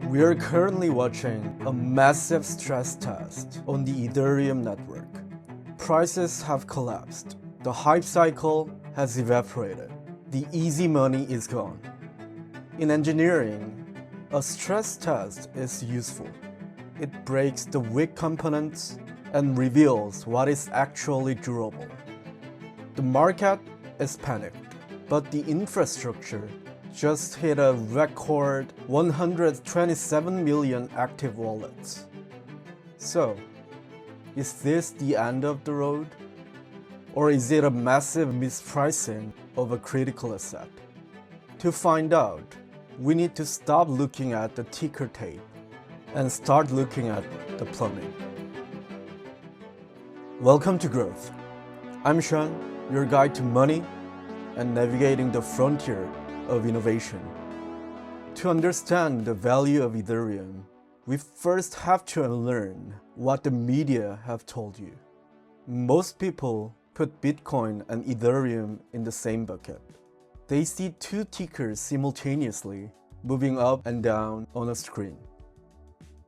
We are currently watching a massive stress test on the Ethereum network. Prices have collapsed. The hype cycle has evaporated. The easy money is gone. In engineering, a stress test is useful. It breaks the weak components and reveals what is actually durable. The market is panicked, but the infrastructure just hit a record 127 million active wallets. So, is this the end of the road? Or is it a massive mispricing of a critical asset? To find out, we need to stop looking at the ticker tape and start looking at the plumbing. Welcome to Growth. I'm Sean, your guide to money and navigating the frontier of innovation. To understand the value of Ethereum, we first have to unlearn what the media have told you. Most people put Bitcoin and Ethereum in the same bucket. They see two tickers simultaneously moving up and down on a screen.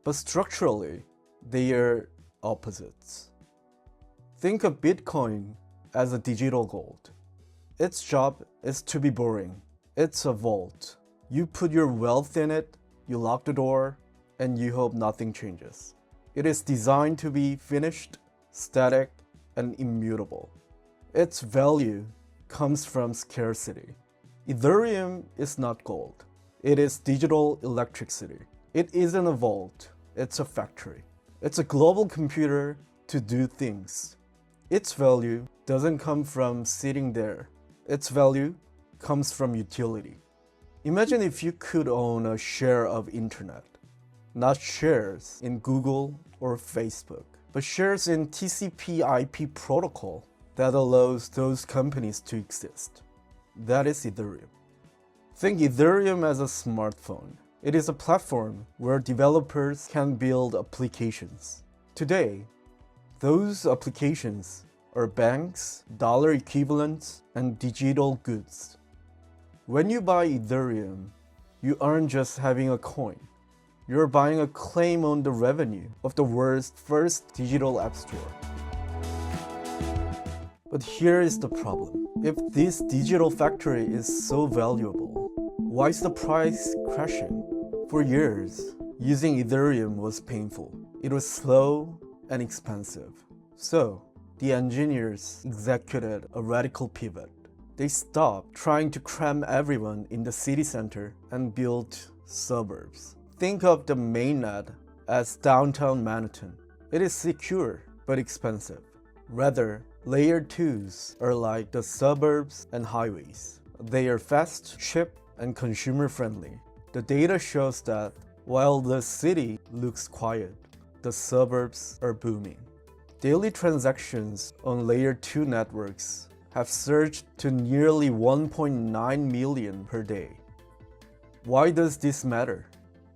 But structurally, they are opposites. Think of Bitcoin as a digital gold. Its job is to be boring. It's a vault. You put your wealth in it, you lock the door, and you hope nothing changes. It is designed to be finished, static, and immutable. Its value comes from scarcity. Ethereum is not gold. It is digital electricity. It isn't a vault, it's a factory. It's a global computer to do things. Its value doesn't come from sitting there. Its value comes from utility. Imagine if you could own a share of internet. Not shares in Google or Facebook, but shares in TCP/IP protocol that allows those companies to exist. That is Ethereum. Think Ethereum as a smartphone. It is a platform where developers can build applications. Today, those applications are banks, dollar equivalents, and digital goods. When you buy Ethereum, you aren't just having a coin. You're buying a claim on the revenue of the world's first digital app store. But here is the problem. If this digital factory is so valuable, why is the price crashing? For years, using Ethereum was painful. It was slow and expensive. So, the engineers executed a radical pivot. They stopped trying to cram everyone in the city center and built suburbs. Think of the Mainnet as downtown Manhattan. It is secure but expensive. Rather, layer 2s are like the suburbs and highways. They are fast, cheap, and consumer-friendly. The data shows that while the city looks quiet, the suburbs are booming. Daily transactions on layer 2 networks have surged to nearly 1.9 million per day. Why does this matter?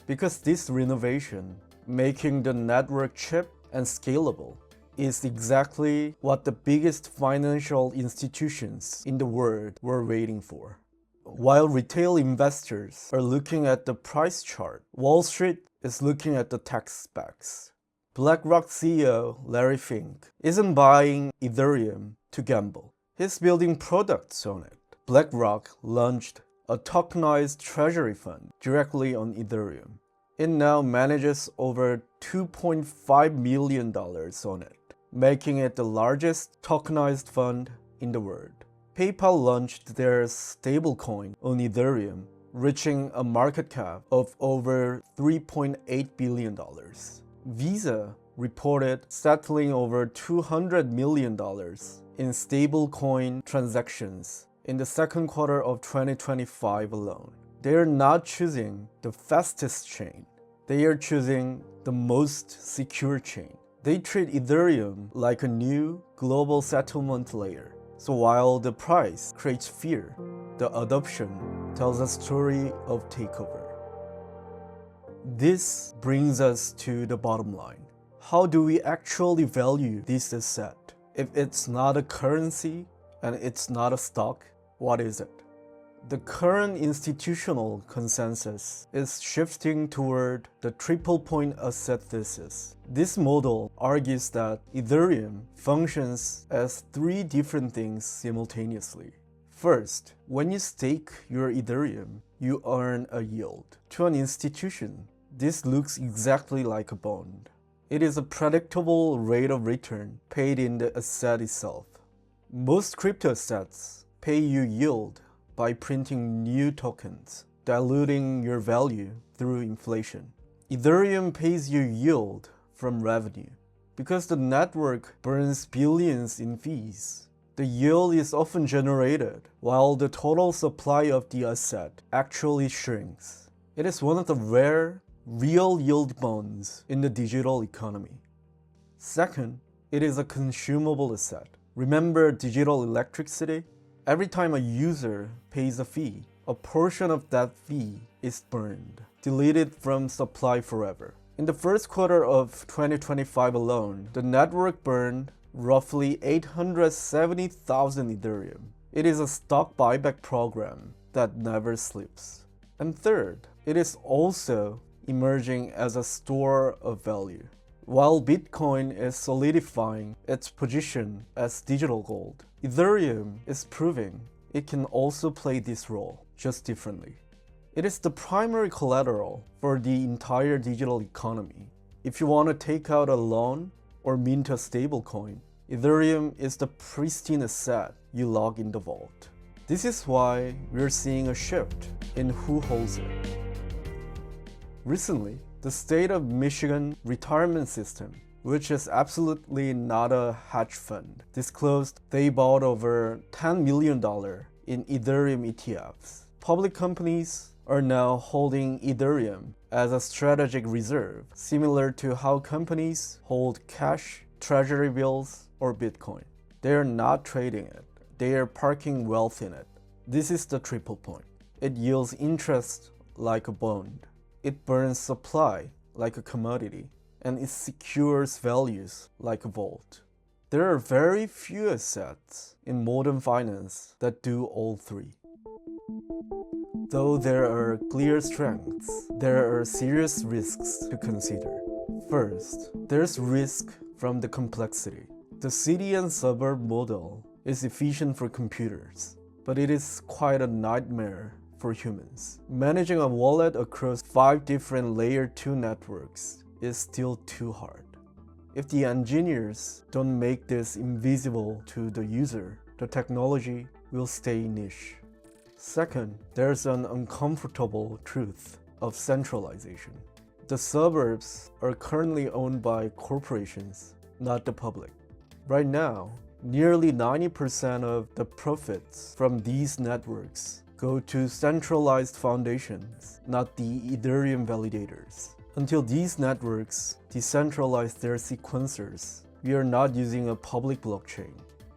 Because this renovation, making the network cheap and scalable, is exactly what the biggest financial institutions in the world were waiting for. While retail investors are looking at the price chart, Wall Street is looking at the tech specs. BlackRock CEO Larry Fink isn't buying Ethereum to gamble. He's building products on it. BlackRock launched a tokenized treasury fund directly on Ethereum. It now manages over $2.5 million on it, making it the largest tokenized fund in the world. PayPal launched their stablecoin on Ethereum, reaching a market cap of over $3.8 billion. Visa reported settling over $200 million in stablecoin transactions in the second quarter of 2025 alone. They are not choosing the fastest chain. They are choosing the most secure chain. They treat Ethereum like a new global settlement layer. So while the price creates fear, the adoption tells a story of takeover. This brings us to the bottom line. How do we actually value this asset? If it's not a currency and it's not a stock, what is it? The current institutional consensus is shifting toward the triple point asset thesis. This model argues that Ethereum functions as three different things simultaneously. First, when you stake your Ethereum, you earn a yield. To an institution, this looks exactly like a bond. It is a predictable rate of return paid in the asset itself. Most crypto assets pay you yield by printing new tokens, diluting your value through inflation. Ethereum pays you yield from revenue. Because the network burns billions in fees, the yield is often generated while the total supply of the asset actually shrinks. It is one of the rare, real yield bonds in the digital economy. Second, it is a consumable asset. Remember digital electricity? Every time a user pays a fee, a portion of that fee is burned, deleted from supply forever. In the first quarter of 2025 alone, the network burned roughly 870,000 Ethereum. It is a stock buyback program that never sleeps. And third, it is also emerging as a store of value. While Bitcoin is solidifying its position as digital gold, Ethereum is proving it can also play this role, just differently. It is the primary collateral for the entire digital economy. If you want to take out a loan or mint a stablecoin, Ethereum is the pristine asset you log in the vault. This is why we're seeing a shift in who holds it. Recently, the state of Michigan retirement system, which is absolutely not a hedge fund, disclosed they bought over $10 million in Ethereum ETFs. Public companies are now holding Ethereum as a strategic reserve, similar to how companies hold cash, treasury bills, or Bitcoin. They are not trading it. They are parking wealth in it. This is the triple point. It yields interest like a bond. It burns supply like a commodity, and it secures values like a vault. There are very few assets in modern finance that do all three. Though there are clear strengths, there are serious risks to consider. First, there's risk from the complexity. The city and suburb model is efficient for computers, but it is quite a nightmare for humans. Managing a wallet across 5 different layer 2 networks is still too hard. If the engineers don't make this invisible to the user, the technology will stay niche. Second, there's an uncomfortable truth of centralization. The suburbs are currently owned by corporations, not the public. Right now, nearly 90% of the profits from these networks go to centralized foundations, not the Ethereum validators. Until these networks decentralize their sequencers, we are not using a public blockchain.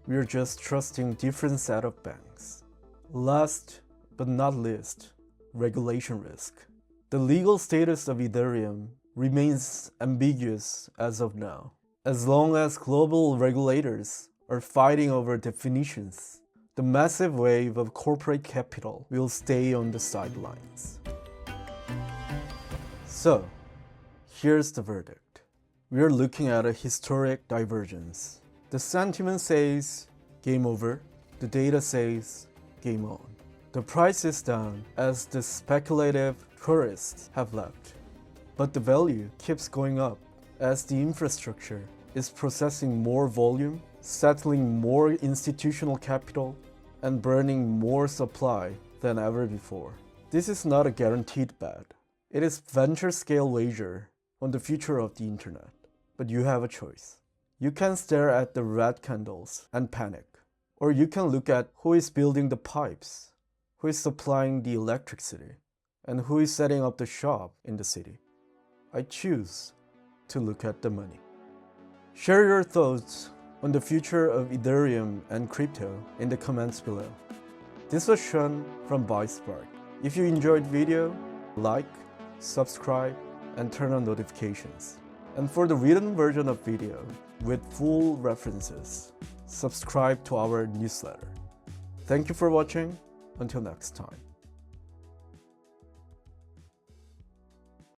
We are just trusting different set of banks. Last but not least, regulation risk. The legal status of Ethereum remains ambiguous as of now. As long as global regulators are fighting over definitions, the massive wave of corporate capital will stay on the sidelines. So, here's the verdict. We are looking at a historic divergence. The sentiment says game over, the data says game on. The price is down as the speculative tourists have left, but the value keeps going up as the infrastructure is processing more volume, settling more institutional capital, and burning more supply than ever before. This is not a guaranteed bet. It is venture scale wager on the future of the internet. But you have a choice. You can stare at the red candles and panic, or you can look at who is building the pipes, who is supplying the electricity, and who is setting up the shop in the city. I choose to look at the money. Share your thoughts on the future of Ethereum and crypto in the comments below. This was Sean from BuySpark. If you enjoyed the video, like, subscribe, and turn on notifications. And for the written version of video with full references, subscribe to our newsletter. Thank you for watching. Until next time.